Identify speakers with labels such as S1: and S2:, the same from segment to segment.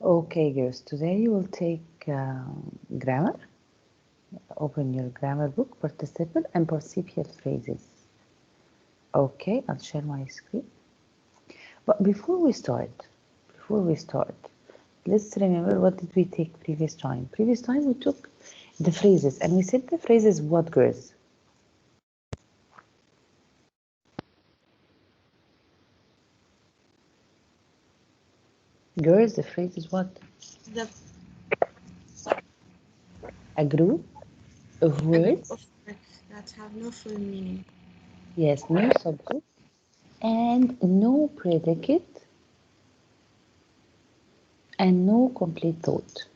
S1: Okay, girls, today you will take grammar. Open your grammar book, participle and participial phrases. Okay, I'll share my screen. But before we start, let's remember what did we take previous time. Previous time we took the phrases and we said the phrases what, girls? Girls, the phrase is what? A group of words.
S2: Of words that have no full meaning.
S1: Yes, no subject and no predicate and no complete thought.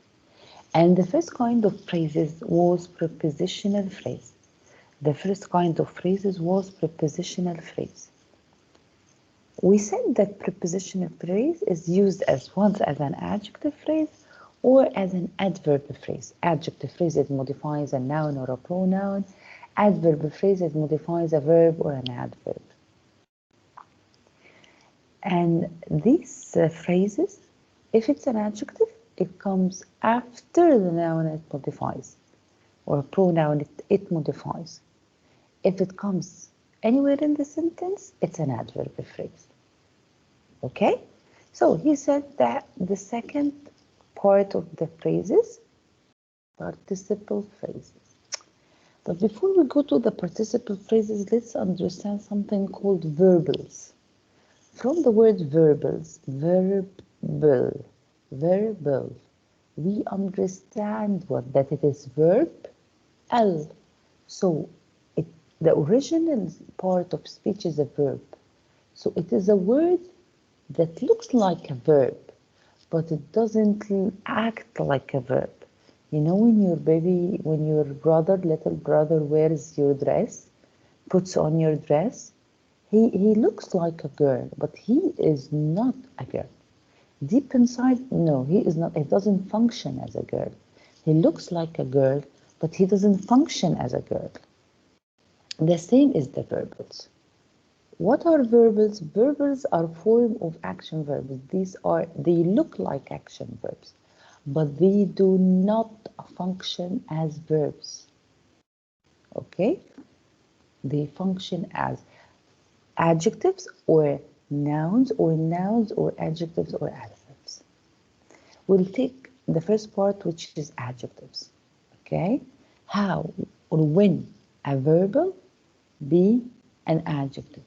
S1: And the first kind of phrases was prepositional phrase. The first kind of phrases was prepositional phrase. We said that prepositional phrase is used as once as an adjective phrase or as an adverb phrase. Adjective phrase it modifies a noun or a pronoun. Adverb phrase it modifies a verb or an adverb. And these phrases, if it's an adjective, it comes after the noun it modifies, or a pronoun it modifies. If it comes anywhere in the sentence, it's an adverb phrase. Okay? So he said that the second part of the phrases, participle phrases. But before we go to the participle phrases, let's understand something called verbals. From the word verbals, verbal, we understand what? That it is verb, al. So the original part of speech is a verb. So it is a word that looks like a verb, but it doesn't act like a verb. You know, when your little brother wears your dress, puts on your dress, he looks like a girl, but he is not a girl. Deep inside, no, he is not. He doesn't function as a girl. He looks like a girl, but he doesn't function as a girl. The same is the verbals. What are verbals? Verbals are form of action verbs. They look like action verbs, but they do not function as verbs. Okay? They function as adjectives or nouns or adjectives or adverbs. We'll take the first part, which is adjectives. Okay? How or when a verbal be an adjective?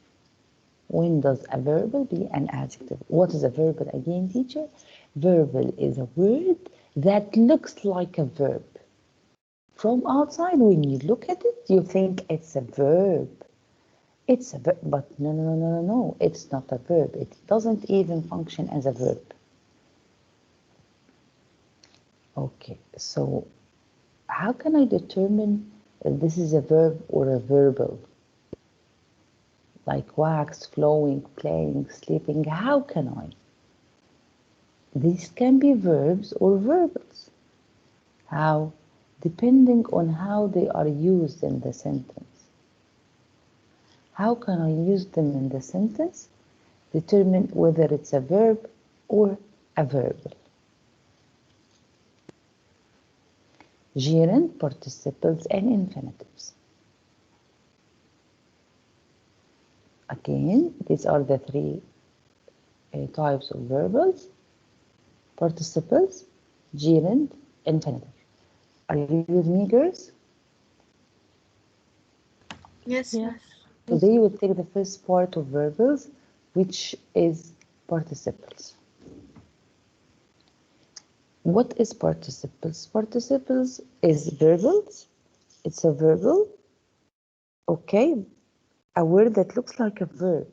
S1: When does a verbal be an adjective? What is a verbal again, teacher? Verbal is a word that looks like a verb. From outside, when you look at it, you think it's a verb. It's a verb, but no, it's not a verb. It doesn't even function as a verb. Okay, so how can I determine if this is a verb or a verbal? Like wax, flowing, playing, sleeping, how can I? These can be verbs or verbals. How? Depending on how they are used in the sentence. How can I use them in the sentence? Determine whether it's a verb or a verbal. Gerund, participles, and infinitives. Again, these are the three types of verbals: participles, gerund, infinitive. Are you with me, girls?
S2: Yes.
S1: Today we'll take the first part of verbals, which is participles. What is participles? Participles is verbals. It's a verbal, okay, a word that looks like a verb.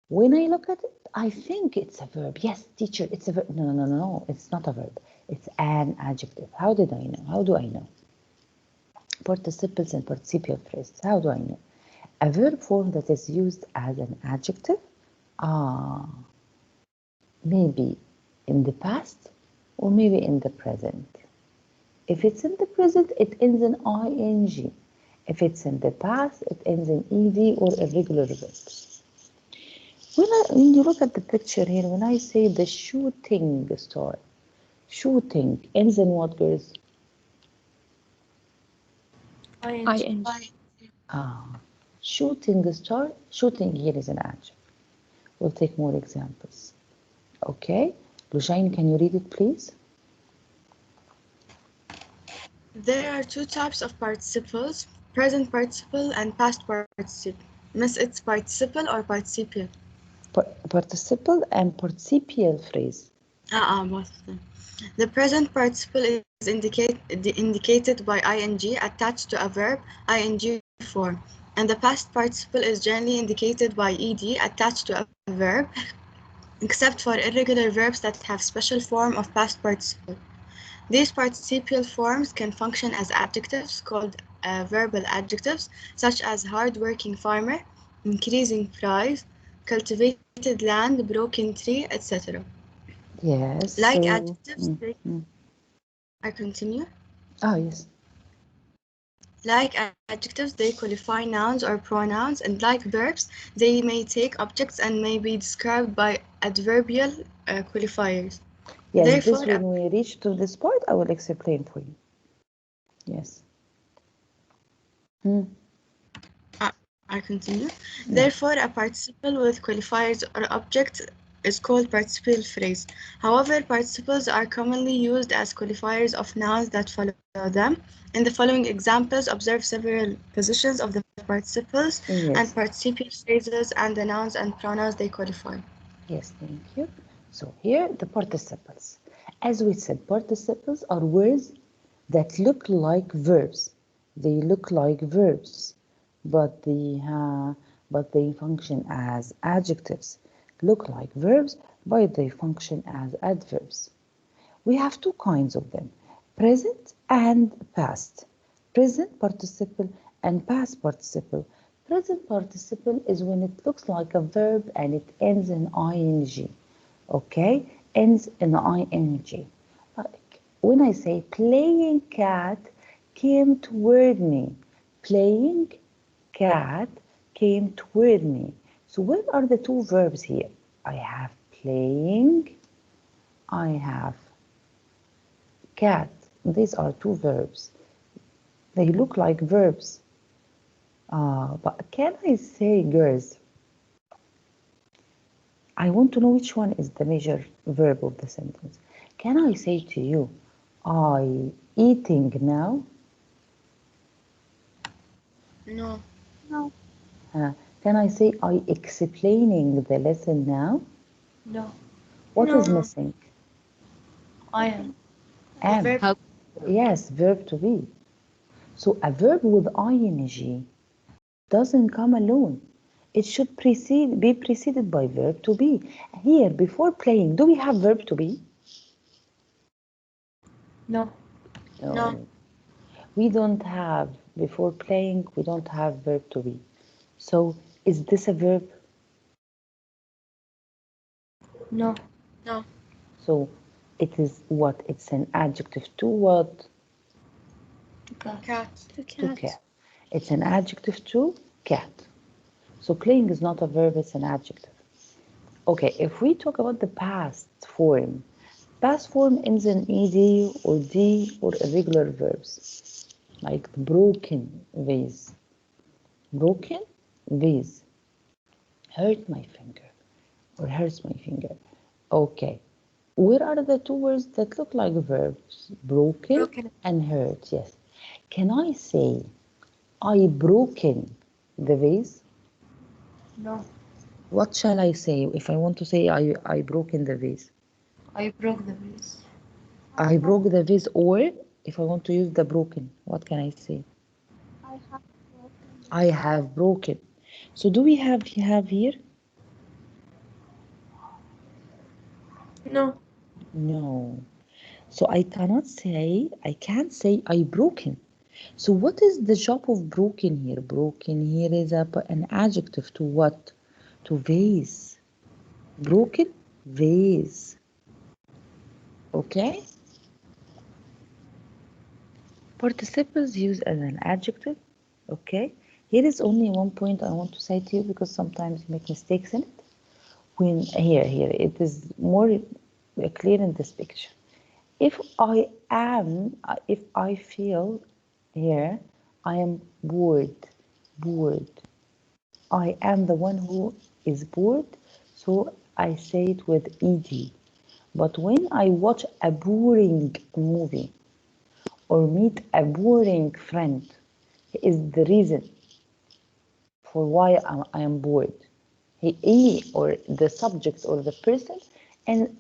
S1: When I look at it, I think it's a verb. Yes, teacher, it's a verb. No, it's not a verb. It's an adjective. How did I know? How do I know? Participles and participial phrases. How do I know? A verb form that is used as an adjective, maybe in the past or maybe in the present. If it's in the present, it ends in ing. If it's in the past, it ends in ed or irregular verbs. When you look at the picture here, when I say the shooting star, shooting ends in what, girls?
S3: ing.
S1: Ah, shooting star, shooting here is an adjective. We'll take more examples. Okay, Lushain, can you read it, please?
S2: There are two types of participles, present participle and past participle. Miss, it's participle or participial?
S1: Participle and participial phrase.
S2: Both of them. The present participle is indicated by ing attached to a verb ing form, and the past participle is generally indicated by ed attached to a verb, except for irregular verbs that have special form of past participle. These participial forms can function as adjectives called verbal adjectives, such as hard-working farmer, increasing price, cultivated land, broken tree, etc.
S1: Yes,
S2: Like
S1: so.
S2: adjectives, I continue.
S1: Yes.
S2: Like adjectives, they qualify nouns or pronouns, and like verbs, they may take objects and may be described by adverbial qualifiers.
S1: Yes,
S2: Therefore,
S1: this when we reach to this part, I will explain for you. Yes.
S2: I continue. Therefore, a participle with qualifiers or object is called participial phrase. However, participles are commonly used as qualifiers of nouns that follow them. In the following examples, observe several positions of the participles and
S1: Yes.
S2: participial phrases and the nouns and pronouns they qualify.
S1: Yes, thank you. So here the participles. As we said, participles are words that look like verbs. They look like verbs, but they function as adjectives. Look like verbs, but they function as adverbs. We have two kinds of them, present and past. Present participle and past participle. Present participle is when it looks like a verb and it ends in ing. Okay? Ends in ing. Like when I say playing cat came toward me. Playing cat came toward me. So what are the two verbs here? I have playing, I have cat. These are two verbs. They look like verbs. But can I say, girls, I want to know which one is the major verb of the sentence. Can I say to you, I eating now?
S2: No.
S3: No.
S1: Can I say I explaining the lesson now?
S3: No.
S1: What is
S2: No.
S1: missing?
S3: Am.
S2: The
S1: Am.
S2: verb.
S3: How?
S1: Yes, verb to be. So a verb with ing doesn't come alone. It should be preceded by verb to be. Here, before playing, do we have verb to be?
S3: No.
S2: No.
S1: We don't have, before playing, we don't have verb to be. So, is this a verb?
S3: No.
S2: No.
S1: So, it is what? It's an adjective to what?
S2: Cat.
S1: To cat. It's an adjective to cat. So, playing is not a verb, it's an adjective. Okay, if we talk about the past form ends in ed or d or irregular verbs, like broken vase. Broken vase. Hurt my finger or hurts my finger. Okay, where are the two words that look like verbs? Broken
S2: Broken.
S1: and hurt, yes. Can I say, I broken the vase?
S3: No.
S1: What shall I say if I want to say I broken the vase?
S3: I broke the vase.
S1: I broke the vase, or if I want to use the broken, what can I say? I have broken. So do we have here?
S3: No.
S1: No. So I can't say I broken. So what is the job of broken here? Broken here is an adjective to what? To vase. Broken vase. Okay? Participles used as an adjective. Okay? Here is only one point I want to say to you because sometimes you make mistakes in it. when here it is more clear in this picture. If I feel here, I am bored. I am the one who is bored, so I say it with ed. But when I watch a boring movie or meet a boring friend, is the reason for why I am bored. He or the subject or the person, and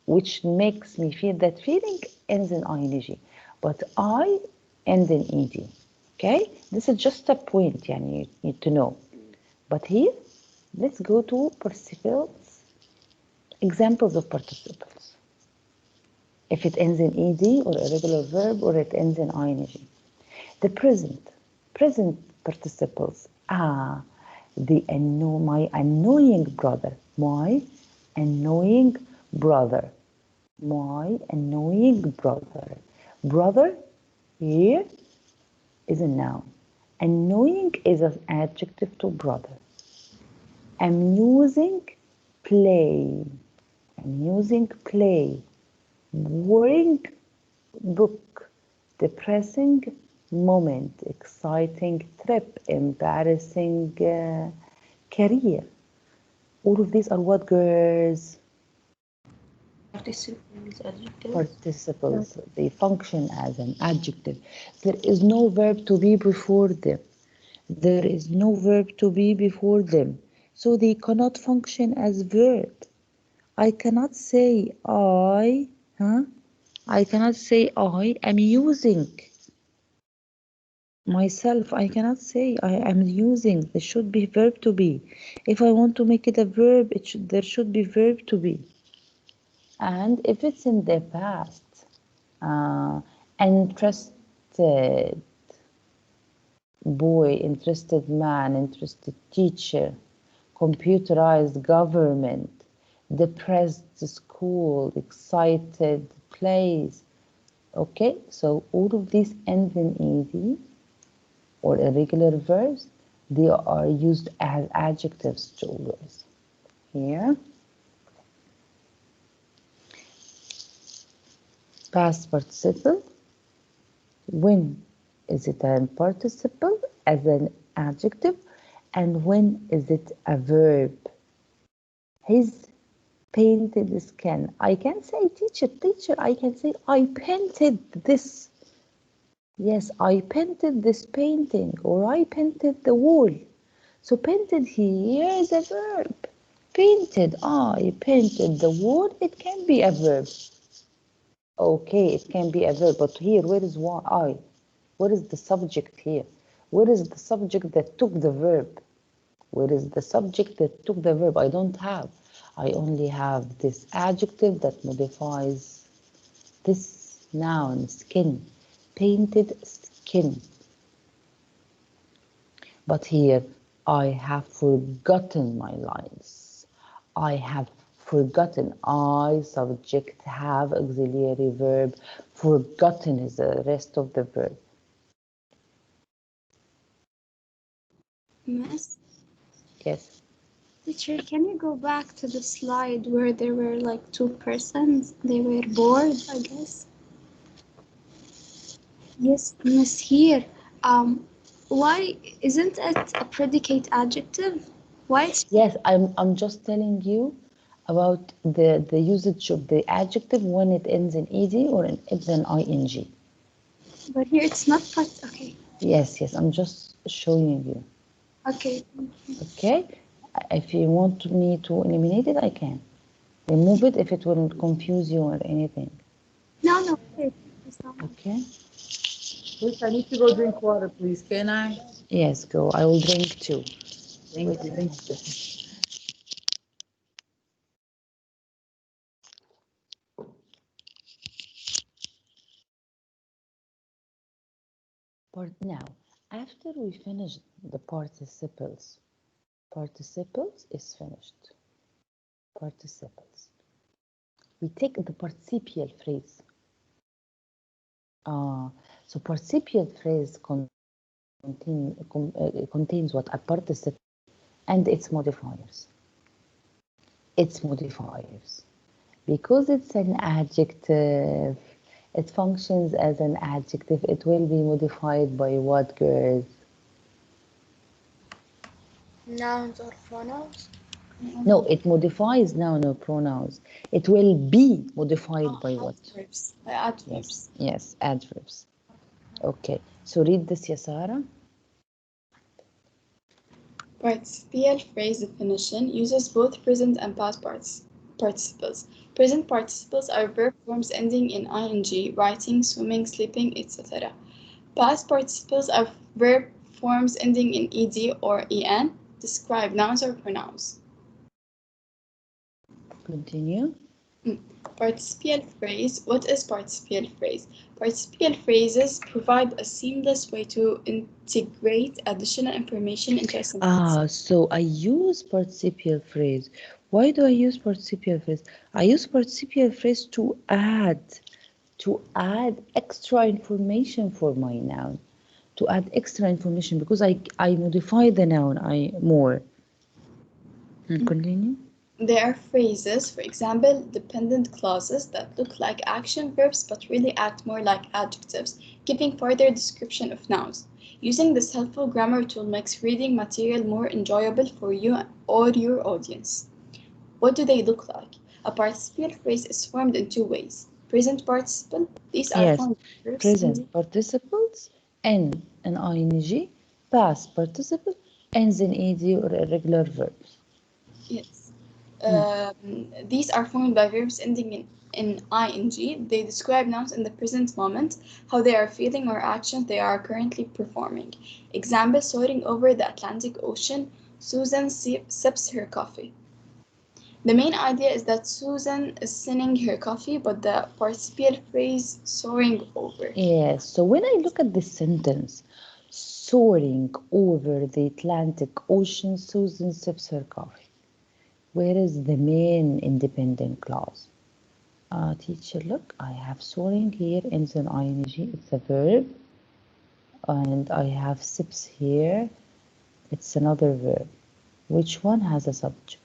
S1: which makes me feel that feeling ends in ing, but I end in ed. Okay, this is just a point, yani you need to know. But here, let's go to participles, examples of participles. If it ends in ed or a regular verb or it ends in ing. The present participles. My annoying brother. My annoying brother. My annoying brother. Brother here is a noun. Annoying is an adjective to brother. Amusing, play. Amusing, play. Boring, book. Depressing, moment. Exciting, trip. Embarrassing, career. All of these are what, girls?
S3: Participles, adjectives.
S1: Participles. They function as an adjective. There is no verb to be before them. There is no verb to be before them. So they cannot function as verb. I cannot say I cannot say I am using myself. I cannot say I am using. There should be verb to be. If I want to make it a verb, there should be verb to be. And if it's in the past, interested boy, interested man, interested teacher, computerized government, depressed school, excited place. Okay, so all of these ends in ed or irregular verbs, they are used as adjectives to always. Here, past participle. When is it a participle as an adjective, and when is it a verb? His painted skin. I can say teacher. I can say I painted this. Yes, I painted this painting, or I painted the wall. So painted here is a verb. Painted, I painted the wall, it can be a verb. Okay, it can be a verb, but here, where is I? Where is the subject here? Where is the subject that took the verb? Where is the subject that took the verb? I don't have. I only have this adjective that modifies this noun, skin. Painted skin. But here, I have forgotten my lines. I have forgotten. I, subject, have, auxiliary verb. Forgotten is the rest of the verb.
S4: Miss,
S1: Yes.
S4: teacher, can you go back to the slide where there were like two persons? They were bored, I guess. Yes, Miss, here. Why isn't it a predicate adjective? Why it's
S1: Yes, I'm just telling you about the usage of the adjective when it ends in ed or it ends in ing.
S4: but here it's not part. Okay,
S1: Yes, I'm just showing you.
S4: okay.
S1: Okay? If you want me to eliminate it, I can. Remove it if it will confuse you or anything.
S4: No, okay. It's not much.
S1: Okay?
S5: Wait, I need to go drink water, please. Can I?
S1: Yes, go. I will drink too.
S5: Thank you. Thank you.
S1: Now, after we finish the participles is finished. Participles. We take the participial phrase. So participial phrase contains what? A participle and its modifiers. It modifies. Because it's an adjective, it functions as an adjective. It will be modified by what, girls?
S2: Nouns or pronouns?
S1: No, it modifies noun or pronouns. It will be modified by what?
S2: Adverbs. By adverbs.
S1: Yes, adverbs. Okay, so read this, Yasara.
S6: Participial phrase definition uses both present and past participles. Present participles are verb forms ending in ing, writing, swimming, sleeping, etc. Past participles are verb forms ending in ed or en, describe nouns or pronouns.
S1: Continue.
S6: Participial phrase. What is participial phrase? Participial phrases provide a seamless way to integrate additional information into a sentence.
S1: So I use participial phrase. Why do I use participial phrase? I use participial phrase to add extra information for my noun. To add extra information because I modify the noun more. Continue.
S6: There are phrases, for example, dependent clauses that look like action verbs but really act more like adjectives, giving further description of nouns. Using this helpful grammar tool makes reading material more enjoyable for you or your audience. What do they look like? A participial phrase is formed in two ways. Present participle, these are
S1: Yes,
S6: formed verbs
S1: present participles and an ing, past participle ends in ed or irregular verbs.
S6: Yes. These are formed by verbs ending in ing. They describe nouns in the present moment, how they are feeling or action they are currently performing. Example, soaring over the Atlantic Ocean, Susan sips her coffee. The main idea is that Susan is sipping her coffee, but the participial phrase soaring over.
S1: Yes, so when I look at this sentence, soaring over the Atlantic Ocean, Susan sips her coffee. Where is the main independent clause? Teacher, look, I have soaring here in the ing, it's a verb. And I have sips here, it's another verb. Which one has a subject?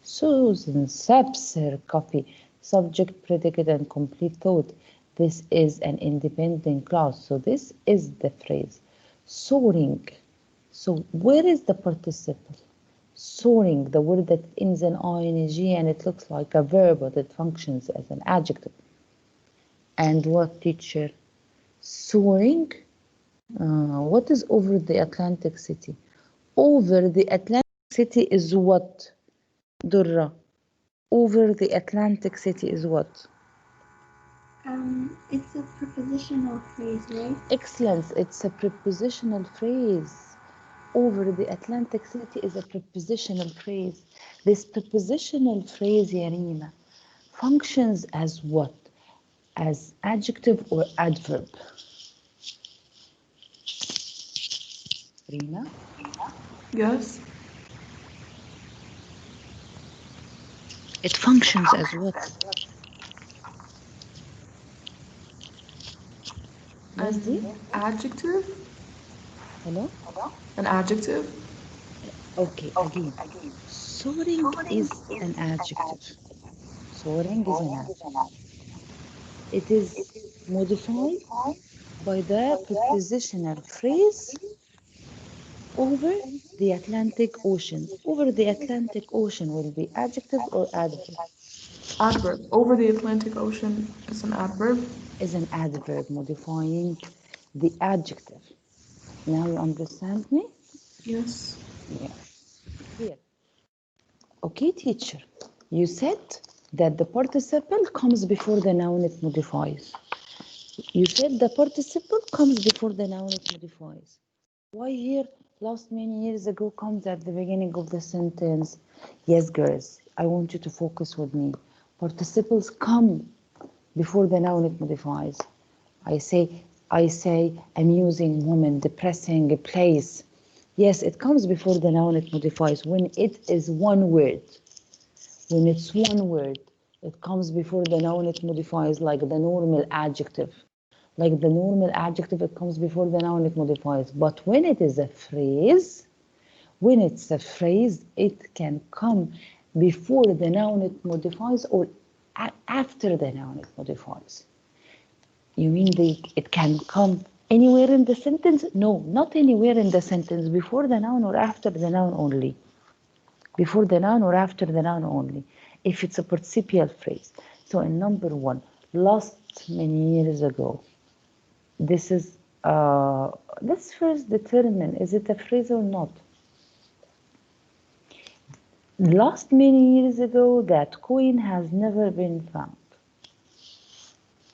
S1: Susan sips her coffee. Subject, predicate, and complete thought. This is an independent clause. So this is the phrase. Soaring. So where is the participle? Soaring, the word that ends in ing and it looks like a verb, but it functions as an adjective. And what, teacher? Soaring. What is over the Atlantic City? Over the Atlantic City is what? Durra. Over the Atlantic City is what?
S4: It's a prepositional phrase, right?
S1: Excellence. It's a prepositional phrase. Over the Atlantic City is a prepositional phrase. This prepositional phrase, Yarina, functions as what? As adjective or adverb? Rina?
S5: Yes.
S1: It functions as what? Yazdi?
S5: Adjective?
S1: Hello?
S5: An adjective?
S1: Okay, again. Soaring is an adjective. Soaring is an adjective. It is modified by the prepositional phrase over the Atlantic Ocean. Over the Atlantic Ocean will be adjective or adverb?
S5: Adverb. Over the Atlantic Ocean is an adverb.
S1: Is an adverb modifying the adjective. Now you understand me?
S5: Yes.
S1: Yes. Here. Okay, teacher. You said that the participle comes before the noun it modifies. You said the participle comes before the noun it modifies. Why here last many years ago comes at the beginning of the sentence? Yes, girls, I want you to focus with me. Participles come before the noun it modifies. I say amusing woman, depressing place. Yes, it comes before the noun it modifies when it is one word. When it's one word, it comes before the noun it modifies like the normal adjective. Like the normal adjective, it comes before the noun it modifies. But when it is a phrase, When it's a phrase, it can come before the noun it modifies or after the noun it modifies. You mean it can come anywhere in the sentence? No, not anywhere in the sentence, before the noun or after the noun only. Before the noun or after the noun only, if it's a participial phrase. So in number 1, last many years ago. This is, let's first determine, is it a phrase or not? Last many years ago, that coin has never been found.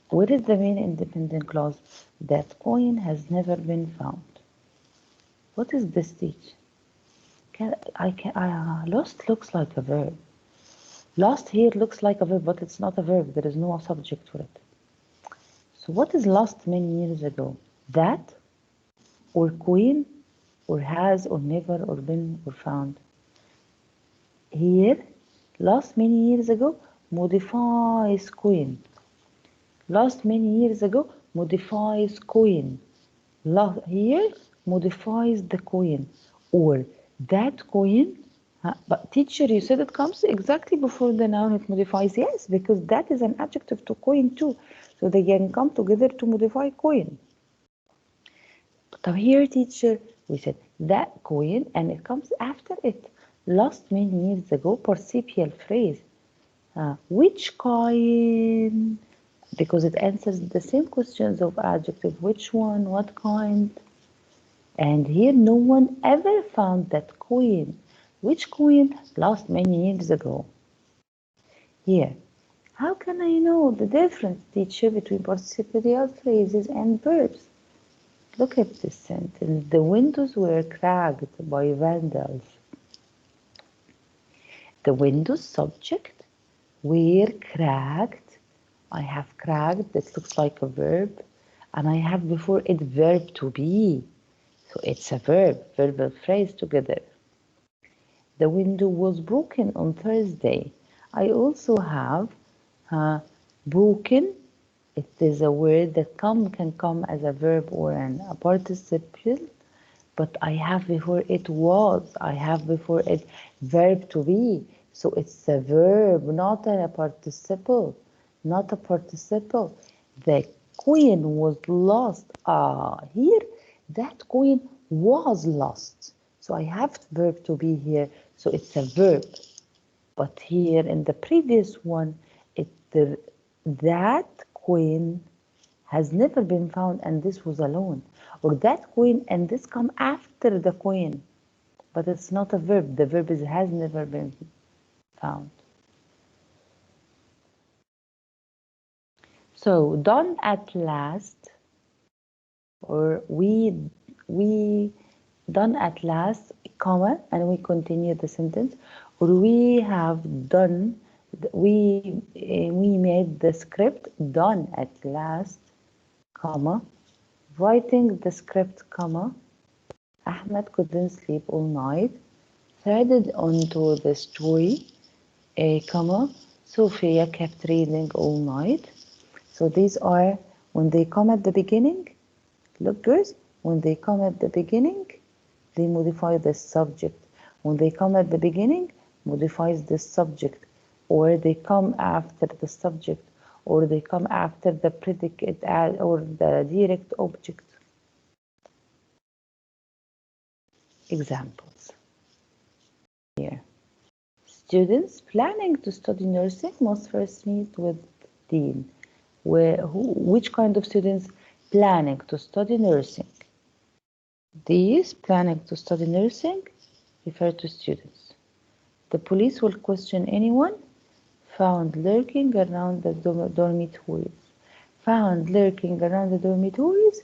S1: What is the main independent clause? That coin has never been found. What is this teach? Lost looks like a verb. Lost here looks like a verb, but it's not a verb. There is no subject for it. So what is lost many years ago? That, or coin, or has, or never, or been, or found. Here, lost many years ago modifies coin. Lost many years ago modifies coin. Here modifies the coin, or that coin. But teacher, you said it comes exactly before the noun it modifies. Yes, because that is an adjective to coin too. So they can come together to modify coin. But here, teacher, we said that coin and it comes after it. Lost many years ago, participial phrase. Which coin? Because it answers the same questions of adjective. Which one? What kind? And here no one ever found that coin. Which coin? Lost many years ago. Here, how can I know the difference, teacher, between participial phrases and verbs? Look at this sentence. The windows were cracked by vandals. The windows subject were cracked. I have cracked, that looks like a verb. And I have before it verb to be. So it's a verb, verbal phrase together. The window was broken on Thursday. I also have broken. It is a word that can come as a verb or a participle. But I have before it was. I have before it verb to be. So it's a verb, not a participle. Not a participle. The coin was lost. Here, that coin was lost. So I have verb to be here. So it's a verb. But here in the previous one, that coin has never been found and this was alone. Or that coin and this come after the coin. But it's not a verb. The verb is has never been found. So done at last, or we done at last, comma, and we continue the sentence, or we have done, we made the script done at last, comma, writing the script, comma, Ahmed couldn't sleep all night, threaded onto the story, comma, Sophia kept reading all night. So these are, when they come at the beginning, look girls, when they come at the beginning, they modify the subject. When they come at the beginning, modifies the subject. Or they come after the subject. Or they come after the predicate or the direct object. Examples. Here. Students planning to study nursing must first meet with dean. Which kind of students planning to study nursing? These planning to study nursing refer to students. The police will question anyone found lurking around the dormitories. Found lurking around the dormitories.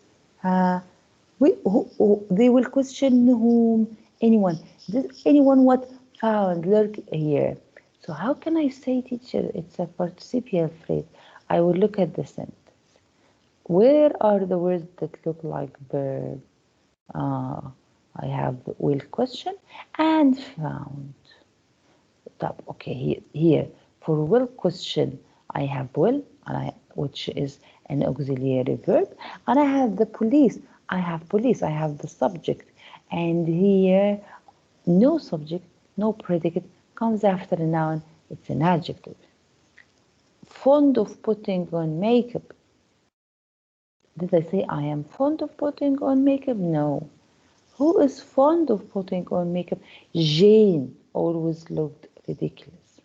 S1: They will question whom? Anyone. Does anyone what found lurk here? So how can I say, teacher, it's a participial phrase? I will look at the sentence. Where are the words that look like verb? I have will question and found. Okay, here for will question, I have will, which is an auxiliary verb, and I have the police. I have police. I have the subject, and here no subject, no predicate, comes after a noun, it's an adjective. Fond of putting on makeup. Did I say I am fond of putting on makeup? No. Who is fond of putting on makeup? Jane always looked ridiculous.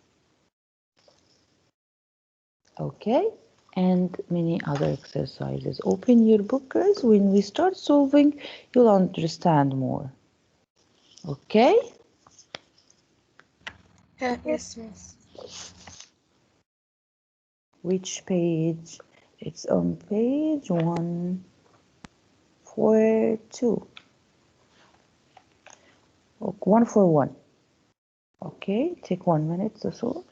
S1: Okay, and many other exercises. Open your book, girls. When we start solving, you'll understand more. Okay?
S2: Yes, miss.
S1: Which page? It's on page 142. 141. Okay, take 1 minute to solve.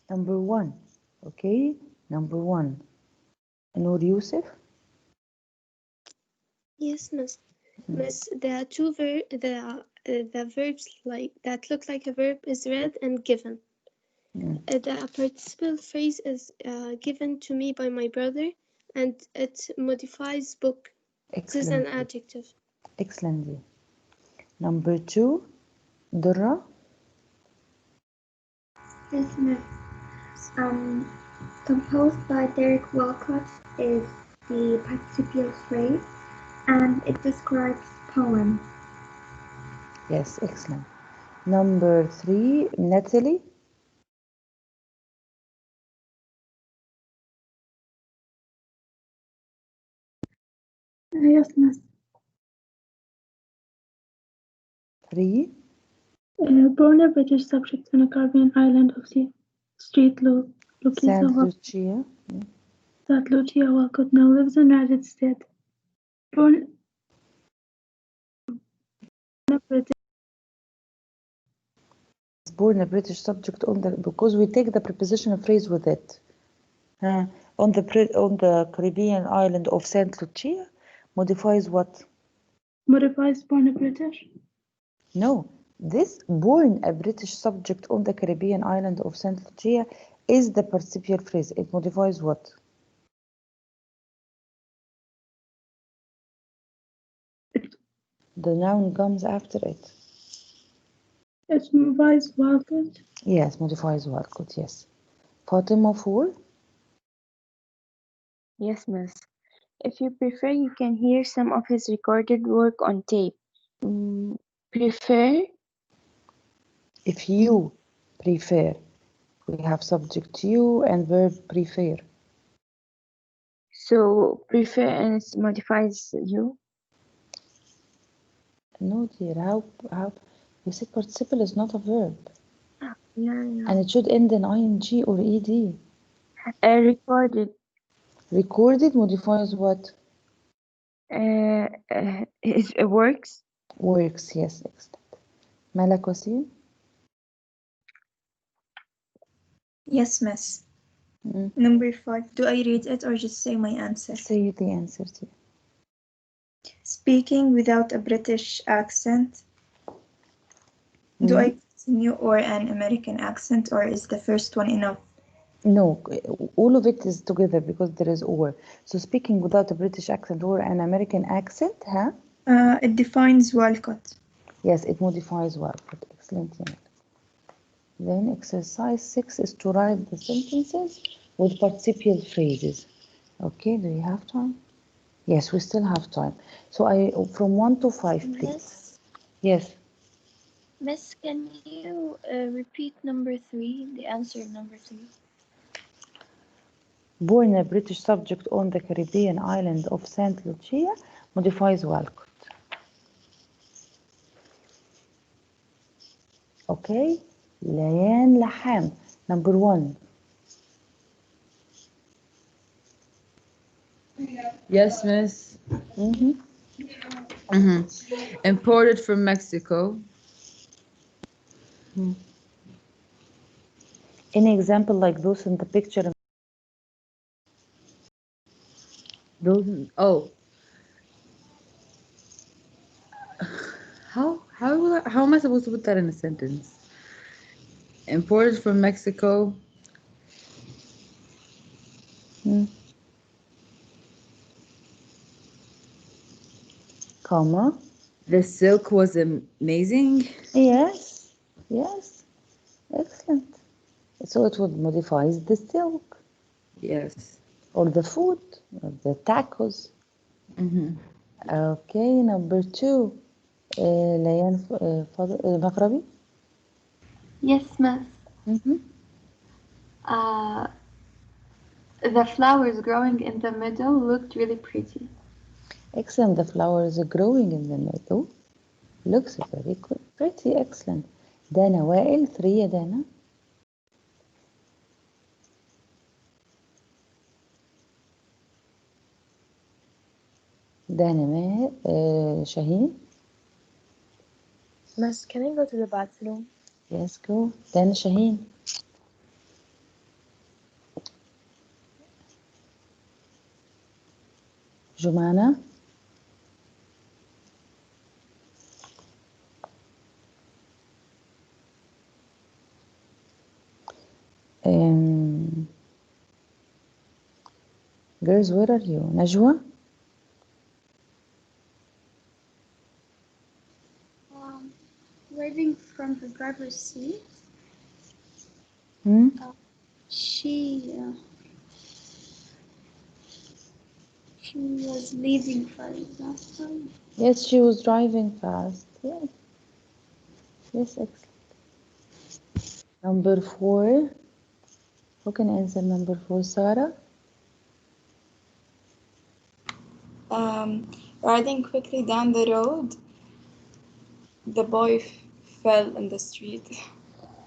S1: Number 1. Okay, number 1. Noor Yusuf.
S4: Yes, miss. Miss, the two the verbs like that look like a verb is read and given. The participle phrase is given to me by my brother, and it modifies book. This is an
S1: Excellent.
S4: adjective.
S1: Excellent. Number 2, Dura.
S7: Yes, miss. Composed by Derek Walcott is the participial phrase, and it describes poems.
S1: Yes, excellent. Number 3, Natalie.
S7: Yes, miss.
S1: 3.
S7: Born a British subject in a Caribbean island of the Street
S1: Saint Lucia.
S7: that Lucia Walcott now lives in United States. Born a British
S1: Born a British subject on the because we take the prepositional phrase with it. On the Caribbean island of Saint Lucia modifies what?
S7: modifies born a British.
S1: No, this born a British subject on the Caribbean island of Saint Lucia is the participial phrase. It modifies what? The noun comes after it.
S7: It modifies Walcott.
S1: Yes, modifies Walcott, yes. Fatima 4.
S8: Yes, miss. If you prefer, you can hear some of his recorded work on tape. Prefer?
S1: If you prefer, we have subject you and verb prefer.
S8: So prefer and it modifies you?
S1: No, dear, how you said participle is not a verb.
S8: Yeah.
S1: And it should end in ing or ed.
S8: Recorded.
S1: Recorded modifies what?
S8: It works.
S1: Works, yes, excellent. Malak Wasim?
S9: Yes, miss.
S1: Mm.
S9: Number 5. Do I read it or just say my answer?
S1: Say the answer, dear.
S9: Speaking without a British accent. Do I continue or an American accent, or is the first one enough?
S1: No, all of it is together because there is or. So speaking without a British accent or an American accent, huh?
S9: It defines Walcott.
S1: Yes, it modifies Walcott. Excellent. Yeah. Then exercise 6 is to write the sentences with participial phrases. Okay, do you have time? Yes, we still have time. So from 1 to 5, please. Yes.
S3: Miss, can you repeat number 3, the answer number 3?
S1: Born a British subject on the Caribbean island of Saint Lucia, modifies Walcott. Okay, Layan Laham, number 1.
S5: Yes, miss. Imported from Mexico.
S1: Any example like those in the picture?
S5: Those. Oh. How am I supposed to put that in a sentence? Imported from Mexico.
S1: Comma.
S5: The silk was amazing.
S1: Yes, yes, excellent. So it would modify the silk
S5: Yes.
S1: or the food, or the tacos. Okay, number 2. Layan Maghrabi.
S3: Yes, miss. The flowers growing in the meadow looked really pretty.
S1: Excellent. The flowers are growing in the meadow. Looks very good. Pretty excellent. Dana Wael, 3 يا دانا. دانا ماهر شاهين.
S10: Miss, can I go to the bathroom?
S1: Yes, go. دانا شاهين. جمانة. Girls, where are you? Najwa?
S7: Waving from the driver's seat. She was leaving, for example.
S1: Yes, she was driving fast. Yes. Yes, excellent. Number 4. Who can answer number 4? Sarah?
S6: Riding quickly down the road, the boy fell in the street.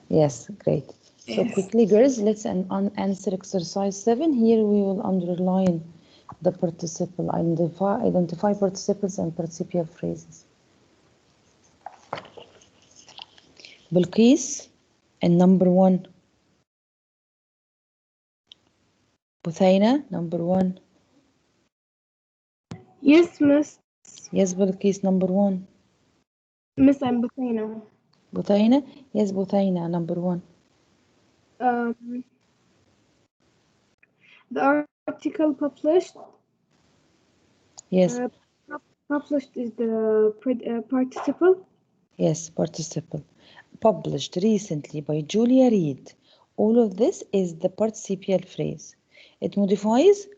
S1: Yes, great. So
S6: Yes.
S1: quickly, girls, let's answer exercise 7. Here we will underline the participle. Identify participles and participial phrases. Bilqis, and number 1. Buthaina, number 1.
S4: Yes, miss.
S1: Yes, Bilqis, number 1.
S4: Miss, I'm Buthaina.
S1: Buthaina? Yes, Buthaina, number 1.
S4: The article published.
S1: Yes.
S4: Published is the participle.
S1: Yes, participle. Published recently by Julia Reed. All of this is the participial phrase. It modifies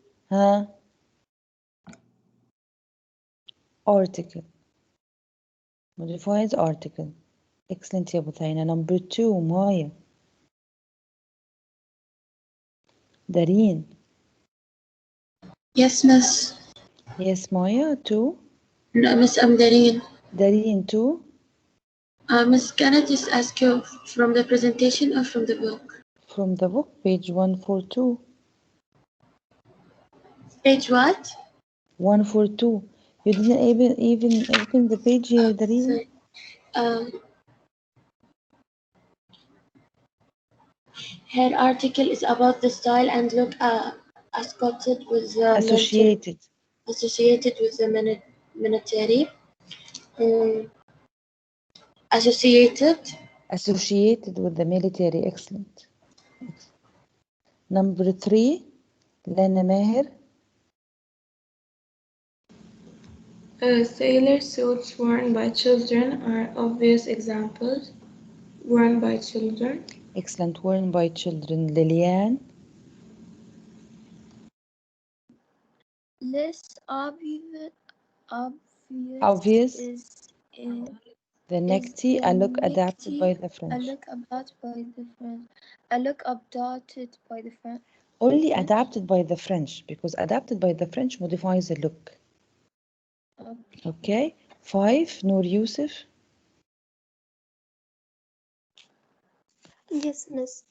S1: article. Modifies article. Excellent يا بثينة. Number 2, Maya. Dareen.
S11: Yes, miss.
S1: Yes, Maya, 2.
S11: No, miss, I'm Dareen.
S1: Dareen, 2.
S11: Miss, can I just ask you from the presentation or from the book?
S1: From the book, page 142.
S11: Page what?
S1: 142. You didn't even open the page here, Dareen?
S11: Her article is about the style and look associated with the
S1: Associated.
S11: Associated with the military.
S1: Associated with the military. Excellent. Number 3, Lana Maher.
S12: Sailor suits worn by children are obvious examples. Worn by children.
S1: Excellent. Worn by children. Lilian.
S3: Less
S1: Obvious.
S3: is
S1: The necktie, a look adapted by the
S3: a
S1: French.
S3: look adopted by the French. A look adopted by the French.
S1: Only adapted by the French, because adapted by the French modifies the look. Okay. 5, Noor Yusuf.
S4: Yes, miss.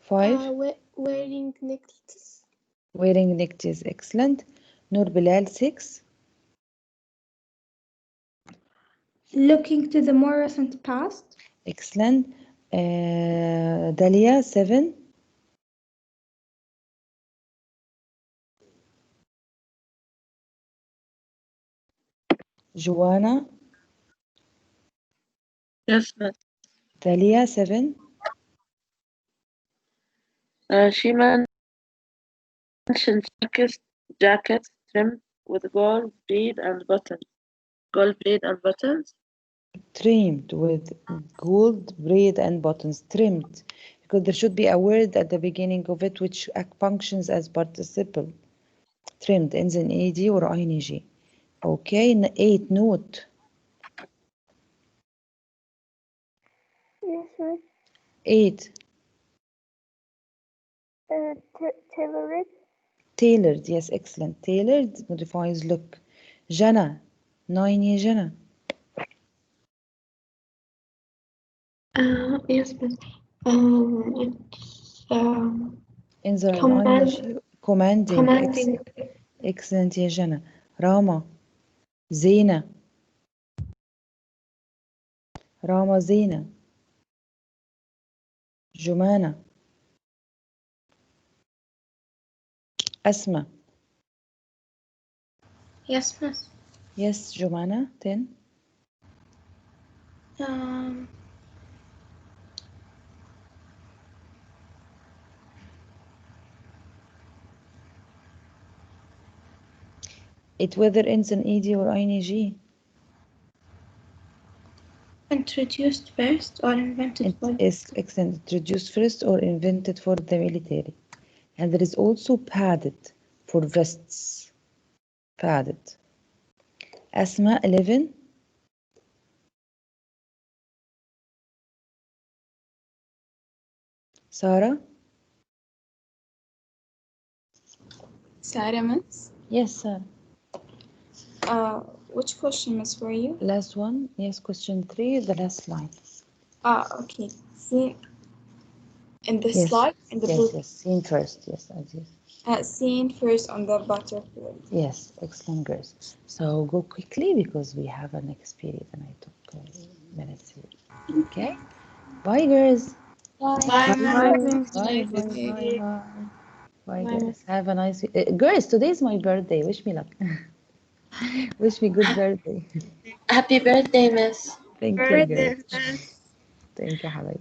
S1: 5.
S4: Wearing necklaces.
S1: Wearing necklaces, excellent. Noor Bilal, 6.
S7: Looking to the more recent past.
S1: Excellent. Dalia, 7. Joanna.
S13: Yes, miss.
S1: Dalia, 7.
S13: She mentioned jackets trimmed with gold braid and buttons. Gold braid and buttons.
S1: Trimmed with gold braid and buttons. Trimmed, because there should be a word at the beginning of it which functions as participle. Trimmed ends in ed or ing. Okay. 8, Note.
S3: Yes, miss.
S1: 8.
S3: Tailored.
S1: Tailored, yes, excellent. Tailored modifies look. Jana, 9 يا جنى.
S12: Yes, miss. It's
S1: انظر
S12: command.
S1: commanding.
S12: Commanding.
S1: Excellent يا جنى. راما. زينة. راما زينة. جمانة. أسماء.
S6: Yes, miss.
S1: Yes, Jumana, 10. It whether ends in ed or ing.
S6: Introduced first or invented
S1: It
S6: for?
S1: is excellent. Introduced first or invented for the military. And there is also padded for vests. Padded. Asma, 11. Sarah?
S6: Sarah, miss?
S1: Yes, Sarah.
S6: Which question, miss, were you?
S1: Last one. Yes, question 3, the last line.
S6: Okay. See, in the
S1: Yes.
S6: slide, in the blue.
S1: Yes, seen first. Yes, I did.
S6: Seen first on the butterfly.
S1: Yes, excellent, girls. So go quickly because we have a next period and I took minutes here. Okay. Bye, girls.
S6: Bye.
S1: Bye,
S6: Bye.
S1: bye, bye, girls. Have a nice week. Girls, today is my birthday. Wish me luck. Wish me good birthday.
S11: Happy birthday, miss.
S1: Thank you, girls. Thank you, حبايبي.